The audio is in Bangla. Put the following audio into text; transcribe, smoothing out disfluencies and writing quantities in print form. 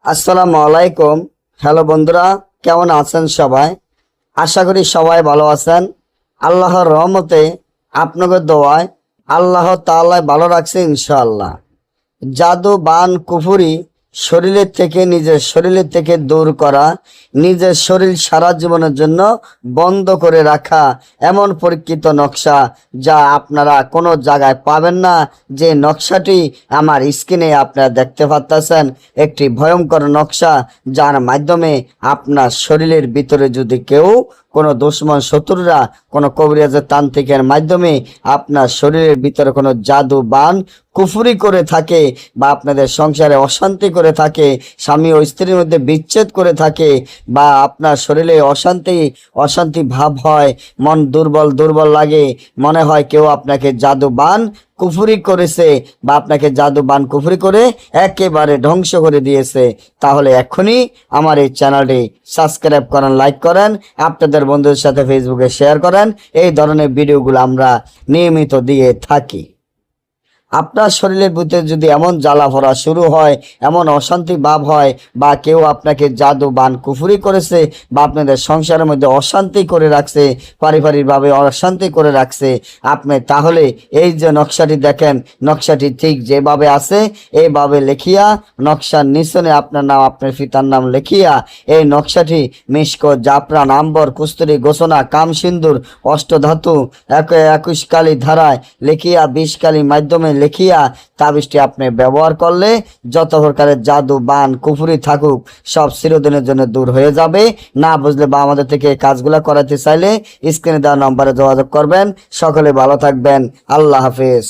আসসালামু আলাইকুম। হ্যালো বন্ধুরা, কেমন আছেন সবাই? আশা করি সবাই ভালো আছেন। আল্লাহর রহমতে আপনাদের দোয়ায় আল্লাহ তাআলা ভালো রাখছে ইনশাআল্লাহ। জাদু বান কুফুরি নিজের শরীরের থেকে দূর করা, নিজের শরীর সারা জীবনের জন্য বন্ধ করে রাখা এমন পরীক্ষিত নকশা যা আপনারা কোনো জায়গায় পাবেন না। যে নকশাটি আমার স্ক্রিনে আপনারা দেখতে পাচ্ছেন, একটি ভয়ঙ্কর নকশা যার মাধ্যমে আপনার শরীরের ভিতরে যদি কেউ কোনো দুশ্মন শত্রুরা কোনো কবিরাজের তান্ত্রিকের মাধ্যমে আপনার শরীরের ভিতরে কোনো জাদু বান কুফরি করে থাকে বা আপনাদের সংসারে অশান্তি করে থাকে, স্বামী ও স্ত্রীর মধ্যে বিচ্ছেদ করে থাকে, বা আপনার শরীরে অশান্তি ভাব হয়, মন দুর্বল দুর্বল লাগে, মনে হয় কেউ আপনাকে জাদু বান কুফরি করেছে বা আপনাকে জাদু বান কুফরি করে একেবারে ধ্বংস করে দিয়েছে, তাহলে এখনই আমার এই চ্যানেলটি সাবস্ক্রাইব করেন, লাইক করেন, আপনাদের বন্ধুদের সাথে ফেসবুকে শেয়ার করেন। এই ধরনের ভিডিওগুলো আমরা নিয়মিত দিয়ে থাকি। আপনার শরীরের ভিতরে যদি এমন জ্বালা ভরা শুরু হয়, এমন অশান্তি ভাব হয়, বা কেউ আপনাকে জাদু বান কুফরি করেছে, বা আপনাদের সংসারের মধ্যে অশান্তি করে রাখছে, পারিবারিকভাবে অশান্তি করে রাখছে আপনি, তাহলে এই যে নকশাটি দেখেন, নকশাটি ঠিক যেভাবে আছে এইভাবে লিখিয়া নকশার নিচনে আপনার নাম, আপনার পিতার নাম লিখিয়া এই নকশাটি মিশক, জাফরান, আম্বর, কস্তুরী, গোসনা, কামসিন্দুর, অষ্টধাতু 21 কালি ধারায় লিখিয়া 20 কালি মাধ্যমে লিখিয়া তাবিজটি আপনি ব্যবহার করলে যত প্রকারের জাদু বান কুফরি থাকুক সব চিরদিনের জন্য দূর হয়ে যাবে। না বুঝলে বা আমাদের থেকে এই কাজগুলো করাতে চাইলে স্ক্রিনে দেওয়া নম্বরে যোগাযোগ করবেন। সকলে ভালো থাকবেন। আল্লাহ হাফেজ।